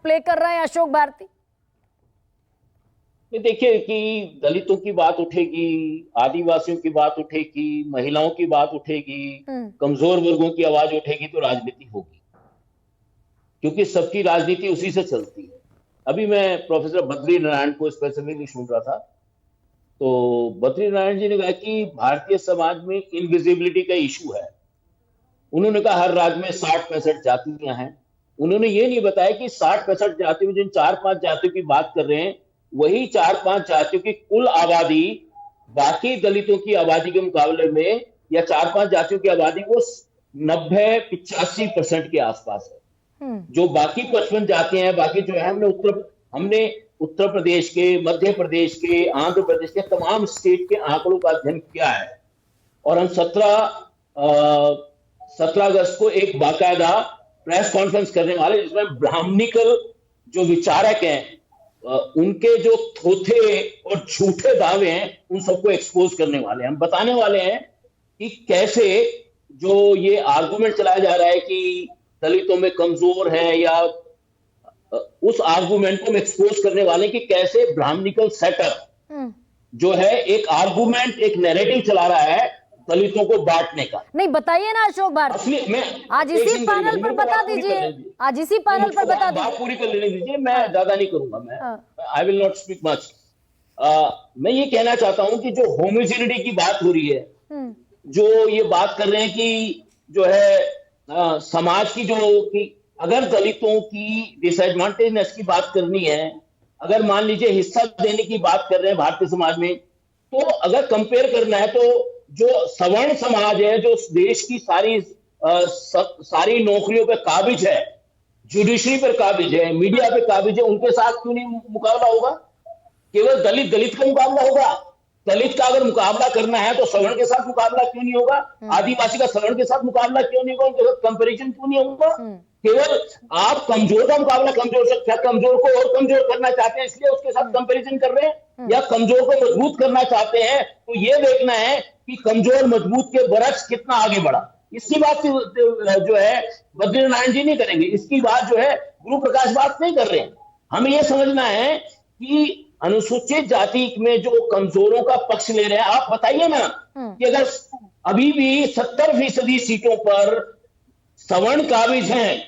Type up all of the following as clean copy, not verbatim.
Play कर रहे हैं अशोक भारती? देखिए कि दलितों की बात उठेगी, आदिवासियों की बात उठेगी, महिलाओं की बात उठेगी, कमजोर वर्गों की आवाज उठेगी तो राजनीति होगी, क्योंकि सबकी राजनीति उसी से चलती है। अभी मैं प्रोफेसर बद्री नारायण को स्पेसिफिकली सुन रहा था, तो बद्री नारायण जी ने कहा कि भारतीय समाज में इनविजिबिलिटी का इशू है। उन्होंने कहा हर राज्य में 60-65 जातियां हैं। उन्होंने ये नहीं बताया कि 60-65 जातियों में जिन 4-5 जातियों की बात कर रहे हैं, वही 4-5 जातियों की कुल आबादी बाकी दलितों की आबादी के मुकाबले में, या 4-5 जातियों की आबादी वो 90-85% के आसपास है। जो बाकी 55 जातियां हैं, बाकी जो है, हमने उत्तर प्रदेश के, मध्य प्रदेश के, आंध्र प्रदेश के तमाम स्टेट के आंकड़ों का अध्ययन किया है, और हम 17 अगस्त को एक बाकायदा प्रेस कॉन्फ्रेंस करने वाले, जिसमें ब्राह्मणिकल जो विचारक हैं उनके जो थोथे और झूठे दावे हैं उन सबको एक्सपोज करने वाले हैं। हम बताने वाले हैं कि कैसे जो ये आर्गुमेंट चलाया जा रहा है कि दलितों में कमजोर है, या उस आर्गुमेंट को हम एक्सपोज करने वाले हैं कि कैसे ब्राह्मणिकल सेटअप जो है एक आर्गुमेंट, एक नैरेटिव चला रहा है दलितों को बांटने का। नहीं, बताइए ना अशोक भारती, आज इसी पैनल पर बता दीजिए, आज इसी पैनल पर बता दीजिए। बात पूरी कर लेने दीजिए, मैं ज्यादा नहीं करूंगा, मैं I will not speak much. मैं ये कहना चाहता हूं कि जो होमोजेनिटी की बात हो रही है, जो ये बात कर रहे हैं कि जो है समाज की, जो कि अगर दलितों की डिसएडवांटेजनेस की बात करनी है, अगर मान लीजिए हिस्सा देने की बात कर रहे हैं भारतीय समाज में, तो अगर कंपेयर करना है तो जो सवर्ण समाज है, जो देश की सारी नौकरियों पे काबिज है, जुडिशरी पर काबिज है, मीडिया पे काबिज है, उनके साथ क्यों नहीं मुकाबला होगा? केवल दलित का मुकाबला होगा? दलित का अगर मुकाबला करना है तो सवर्ण के साथ मुकाबला क्यों नहीं होगा? आदिवासी का सवर्ण के साथ मुकाबला क्यों नहीं होगा? उनके साथ कंपेरिजन क्यों नहीं होगा? केवल आप कमजोर का मुकाबला कमजोर को और कमजोर करना चाहते हैं इसलिए उसके साथ कंपैरिजन कर रहे हैं, या कमजोर को मजबूत करना चाहते हैं तो ये देखना है कि कमजोर मजबूत के बरस कितना आगे बढ़ा। इसकी बात जो है बद्री नारायण जी नहीं करेंगे, इसकी बात जो है गुरु प्रकाश बात नहीं कर रहे हैं। हमें यह समझना है कि अनुसूचित जाति में जो कमजोरों का पक्ष ले रहे हैं, आप बताइए ना कि अगर अभी भी 70% सीटों पर सवर्ण काबिज हैं,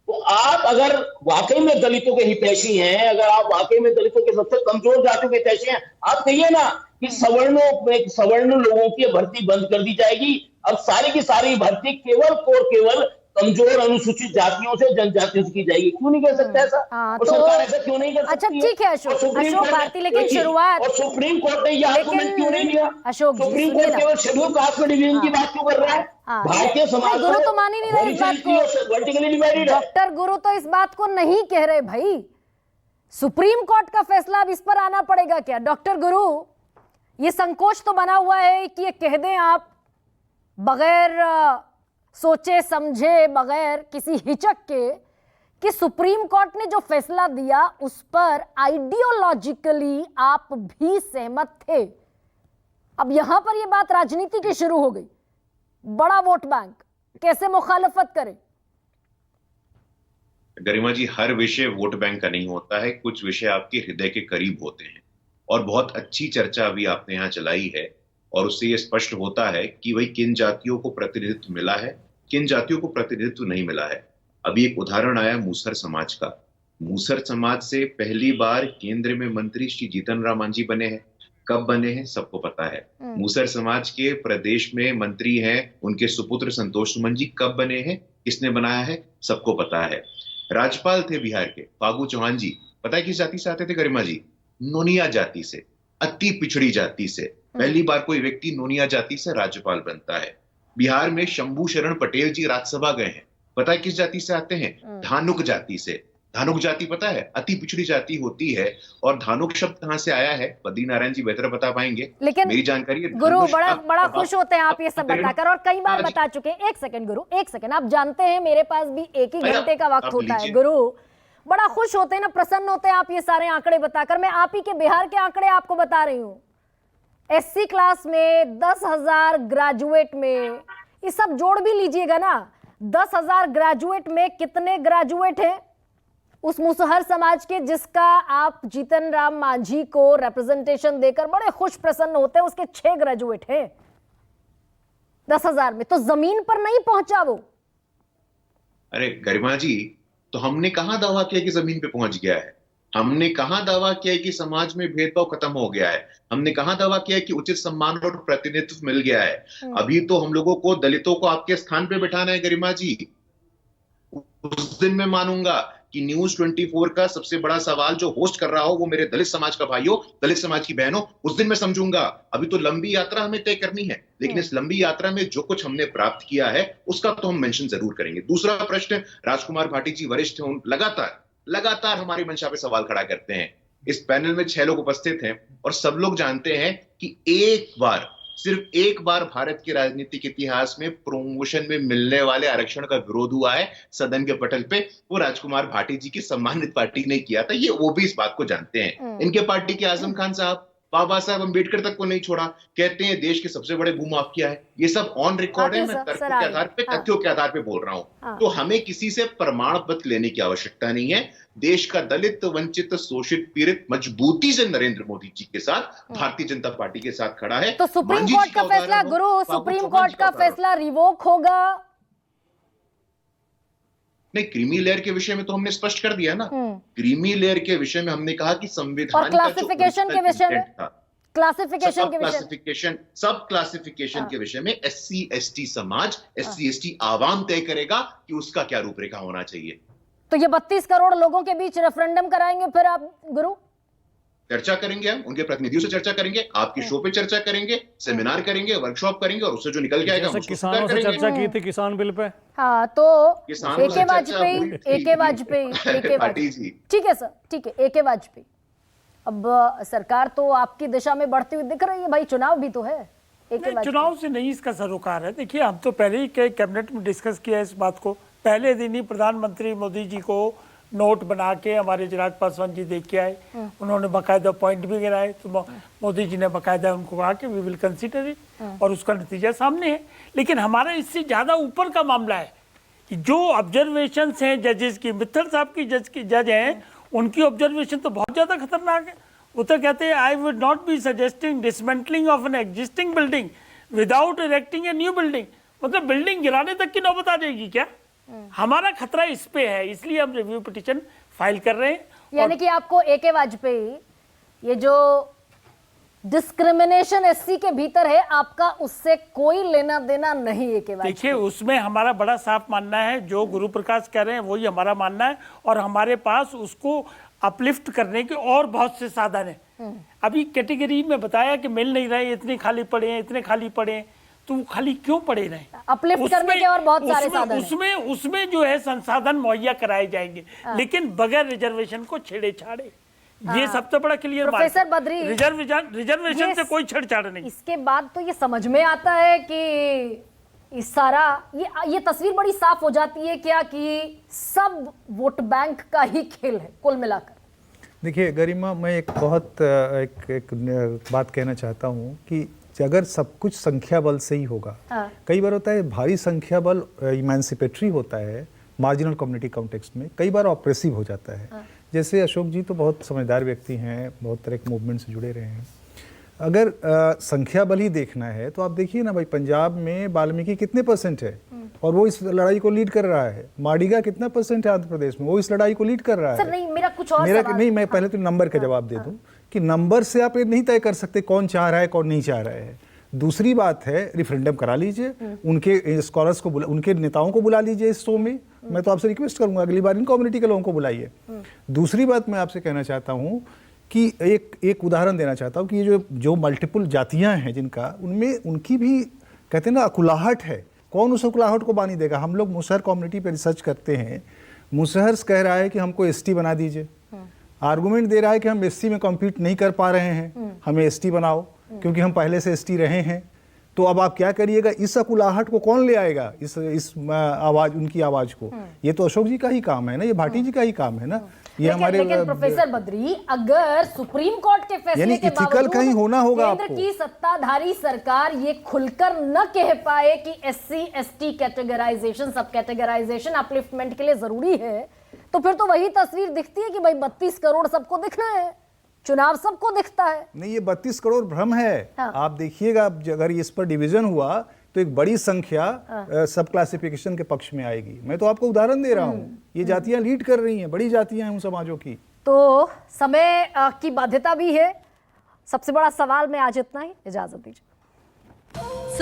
तो आप अगर वाकई में दलितों के हितैषी हैं, अगर आप वाकई में दलितों के सबसे कमजोर जातियों के हितैषी हैं, आप कहिए ना कि सवर्ण लोगों की भर्ती बंद कर दी जाएगी। अब सारी की सारी भर्ती केवल कमजोर अनुसूचित जातियों से, जनजातियों से की जाएगी। क्यों नहीं कर सकता ऐसा? और सरकार ऐसा क्यों नहीं कर सकती? अच्छा ठीक है अशोक भारती, लेकिन शुरुआत, और सुप्रीम कोर्ट ने यह आर्गुमेंट क्यों नहीं लिया? अशोक सुप्रीम कोर्ट केवल शेड्यूल कास्ट में डिवीजन की बात क्यों कर रहा है? भारतीय समाज गुरु तो मान ही नहीं रहे इस बात को, वर्टिकली डिवाइडेड है। डॉक्टर गुरु तो इस बात को नहीं कह रहे भाई। सुप्रीम कोर्ट का फैसला अब इस पर आना पड़ेगा क्या? डॉक्टर गुरु, ये संकोच तो बना हुआ है कि ये कह दें आप बगैर सोचे समझे, बगैर किसी हिचक के, कि सुप्रीम कोर्ट ने जो फैसला दिया उस पर आइडियोलॉजिकली आप भी सहमत थे। अब यहां पर यह बात राजनीति की शुरू हो गई, बड़ा वोट बैंक, कैसे मुखालफत करें? गरिमा जी, हर विषय वोट बैंक का नहीं होता है, कुछ विषय आपके हृदय के करीब होते हैं, और बहुत अच्छी चर्चा अभी आपने यहाँ चलाई है, और उससे ये स्पष्ट होता है कि भाई किन जातियों को प्रतिनिधित्व मिला है, किन जातियों को प्रतिनिधित्व नहीं मिला है। अभी एक उदाहरण आया मूसर समाज का। मूसर समाज से पहली बार केंद्र में मंत्री श्री जीतन राम मांझी बने हैं। कब बने हैं सबको पता है। मूसर समाज के प्रदेश में मंत्री हैं उनके सुपुत्र संतोष सुमन जी, कब बने हैं, किसने बनाया है, सबको पता है। राज्यपाल थे बिहार के फागू चौहान जी, पता है किस जाति से आते थे गरिमा जी? नोनिया जाति से, अति पिछड़ी जाति से। पहली बार कोई व्यक्ति नोनिया जाति से राज्यपाल बनता है। बिहार में शंभू शरण पटेल जी राज्यसभा गए हैं, पता है किस जाति से आते हैं? धानुक जाति से। धानुक जाति पता है अति पिछड़ी जाति होती है, और धानुक शब्द कहां से आया है बद्री नारायण जी बेहतर बता पाएंगे, लेकिन मेरी जानकारी है। गुरु बड़ा खुश होते हैं आप ये सब बताकर, और कई बार बता चुके हैं। एक सेकंड गुरु, एक सेकंड, आप जानते हैं मेरे पास भी एक ही घंटे का वक्त होता है। गुरु बड़ा खुश होते हैं ना, प्रसन्न होते हैं आप ये सारे आंकड़े बताकर। मैं आप ही के बिहार के आंकड़े आपको बता रही हूँ। एससी क्लास में 10,000 ग्रेजुएट में, ये सब जोड़ भी लीजिएगा ना, 10,000 ग्रेजुएट में कितने ग्रेजुएट हैं? उस मुसहर समाज के जिसका आप जीतन राम मांझी को रिप्रेजेंटेशन देकर बड़े खुश प्रसन्न होते हैं, उसके 6 ग्रेजुएट हैं 10,000 में, तो जमीन पर नहीं पहुंचा वो। अरे गरिमा जी, तो हमने कहां दावा किया कि जमीन पे पहुंच गया है? हमने कहां दावा किया कि समाज में भेदभाव खत्म हो गया है? हमने कहां दावा किया कि उचित सम्मान और प्रतिनिधित्व मिल गया है? अभी तो हम लोगों को दलितों को आपके स्थान पे बिठाना है गरिमा जी। उस दिन मैं मानूंगा कि न्यूज 24 का सबसे बड़ा सवाल जो होस्ट कर रहा हो वो मेरे दलित समाज का भाइयों, दलित समाज की बहनों, उस दिन मैं समझूंगा। अभी तो लंबी यात्रा हमें तय करनी है, लेकिन इस लंबी यात्रा में जो कुछ हमने प्राप्त किया है उसका तो हम मेंशन जरूर करेंगे। दूसरा प्रश्न, राजकुमार भाटी जी वरिष्ठ हैं, लगातार हमारी मंशा पे सवाल खड़ा करते हैं। इस पैनल में 6 लोग उपस्थित हैं और सब लोग जानते हैं कि सिर्फ एक बार भारत के राजनीतिक इतिहास में प्रमोशन में मिलने वाले आरक्षण का विरोध हुआ है सदन के पटल पे, वो राजकुमार भाटी जी की सम्मानित पार्टी ने किया था। ये वो भी इस बात को जानते हैं। इनके पार्टी के आजम खान साहब बाबा साहब अम्बेडकर तक को नहीं छोड़ा, कहते हैं देश के सबसे बड़े भूमाफिया है। ये सब ऑन रिकॉर्ड है, मैं तथ्यों के आधार पे बोल रहा हूं। तो हमें किसी से प्रमाण पत्र लेने की आवश्यकता नहीं है। देश का दलित, वंचित, शोषित, पीड़ित मजबूती से नरेंद्र मोदी जी के साथ, भारतीय जनता पार्टी के साथ खड़ा है। तो सुप्रीम कोर्ट का फैसला, गुरु, सुप्रीम कोर्ट का फैसला रिवोक होगा? नहीं, क्रीमी लेयर के विषय में तो हमने स्पष्ट कर दिया ना। क्रीमी लेयर के विषय में हमने कहा कि संविधान और क्लासिफिकेशन के विषय में, सब क्लासिफिकेशन के विषय में SC ST समाज, SC ST आवाम तय करेगा कि उसका क्या रूपरेखा होना चाहिए। तो ये 32 करोड़ लोगों के बीच रेफरेंडम कराएंगे फिर आप गुरु? चर्चा करेंगे, हम उनके प्रतिनिधियों से चर्चा करेंगे, आपके शो पे चर्चा करेंगे, सेमिनार करेंगे, वर्कशॉप करेंगे और उससे जो निकल के आएगा किसानों से चर्चा की थी किसान बिल पे। हाँ, तो AK वाजपेयी ठीक है सर, ठीक है, AK वाजपेयी। अब सरकार तो आपकी दिशा में बढ़ती हुई दिख रही है भाई, चुनाव भी तो है। चुनाव से नहीं इसका सरोकार है। देखिए, हम तो पहले ही कैबिनेट में डिस्कस किया इस बात को। पहले दिन ही प्रधानमंत्री मोदी जी को नोट बना के हमारे चिराग पासवान जी देख के आए, उन्होंने बाकायदा पॉइंट भी गिराए। तो मोदी जी ने बाकायदा उनको कहा कि वी विल कंसीडर इट, और उसका नतीजा सामने है। लेकिन हमारा इससे ज़्यादा ऊपर का मामला है कि जो ऑब्जर्वेशंस हैं जजेस की, मित्तल साहब की जज हैं, उनकी ऑब्जर्वेशन तो बहुत ज़्यादा खतरनाक है। वो तो कहते हैं I would not be suggesting dismantling of an existing building without erecting a new building. मतलब बिल्डिंग गिराने तक की नौबत आ जाएगी क्या? हमारा खतरा इस पे है, इसलिए हम रिव्यू पिटीशन फाइल कर रहे हैं। यानी कि आपको AK वाजपेयी, ये जो डिस्क्रिमिनेशन SC के भीतर है, आपका उससे कोई लेना देना नहीं है AK वाजपेयी। देखिए, उसमें हमारा बड़ा साफ मानना है, जो गुरु प्रकाश कह रहे हैं वही हमारा मानना है, और हमारे पास उसको अपलिफ्ट करने के और बहुत से साधन है। अभी कैटेगरी में बताया कि मिल नहीं रहे, इतने खाली पड़े हैं, इतने खाली पड़े हैं, तो वो खाली क्यों पड़े रहे? अपलिफ्ट करने के और बहुत सारे साधन उसमें जो है संसाधन मुहैया कराए जाएंगे, लेकिन बगैर रिजर्वेशन को छेड़े-छाड़े, ये सबसे बड़ा क्लियर बात है। प्रोफेसर बद्री, रिजर्वेशन से कोई छेड़छाड़ नहीं। इसके बाद तो ये समझ में आता है कि इस सारा ये तस्वीर बड़ी साफ हो जाती है क्या कि सब वोट बैंक का ही खेल है कुल मिलाकर। देखिए गरिमा, मैं एक बात कहना चाहता हूँ कि अगर सब कुछ संख्या बल से ही होगा, कई बार होता है भारी संख्या बल इमेंसिपेटरी होता है मार्जिनल कम्युनिटी कॉन्टेक्स्ट में, कई बार ऑप्रेसिव हो जाता है। जैसे अशोक जी तो बहुत समझदार व्यक्ति हैं, बहुत तरह के मूवमेंट से जुड़े रहे हैं। अगर संख्या बल ही देखना है तो आप देखिए ना भाई, पंजाब में वाल्मीकि कितने % है और वो इस लड़ाई को लीड कर रहा है। माडिगा कितना % है आंध्र प्रदेश में, वो इस लड़ाई को लीड कर रहा है। सर नहीं, मेरा कुछ और सवाल नहीं, मैं पहले तो नंबर का जवाब दे दूं कि नंबर से आप ये नहीं तय कर सकते कौन चाह रहा है कौन नहीं चाह रहा है। दूसरी बात है, रेफरेंडम करा लीजिए, उनके स्कॉलर्स को उनके नेताओं को बुला लीजिए इस शो में। मैं तो आपसे रिक्वेस्ट करूंगा अगली बार इन कम्युनिटी के लोगों को बुलाइए। दूसरी बात मैं आपसे कहना चाहता हूं कि एक उदाहरण देना चाहता हूं कि ये जो मल्टीपल जातियां हैं जिनका, उनमें उनकी भी कहते हैं ना अकुलाहट है। कौन उस अकुलाहट को बानी देगा? हम लोग मुसहर कम्युनिटी पे रिसर्च करते हैं, मुसहर्स कह रहा है कि हमको ST बना दीजिए, आर्गुमेंट दे रहा है कि हम SC में कम्पीट नहीं कर पा रहे हैं, हमें ST बनाओ क्योंकि हम पहले से ST रहे हैं। तो अब आप क्या करिएगा? इस अकुलाहट को कौन ले आएगा, इस आवाज, उनकी आवाज को? ये तो अशोक जी का ही काम है ना, ये भाटी जी का ही काम है ना। ये हमारे लेकिन प्रोफेसर बद्री, अगर सुप्रीम कोर्ट के फैसले के बावजूद कहीं होना होगा केंद्र की सत्ताधारी सरकार ये खुलकर न कह पाए कि SC ST कैटेगराइजेशन, सब कैटेगराइजेशन अपलिफ्टमेंट के लिए जरूरी है, तो फिर तो वही तस्वीर दिखती है कि भाई 32 करोड़ सबको दिखना है, चुनाव सबको दिखता है। नहीं, ये 32 करोड़ भ्रम है। हाँ। आप देखिएगा, अगर इस पर डिवीजन हुआ तो एक बड़ी संख्या सब क्लासिफिकेशन के पक्ष में आएगी। मैं तो आपको उदाहरण दे रहा हूँ, ये जातियां लीड कर रही हैं, बड़ी जातियां हैं उन समाजों की। तो समय की बाध्यता भी है। सबसे बड़ा सवाल में आज इतना ही, इजाजत दीजिए।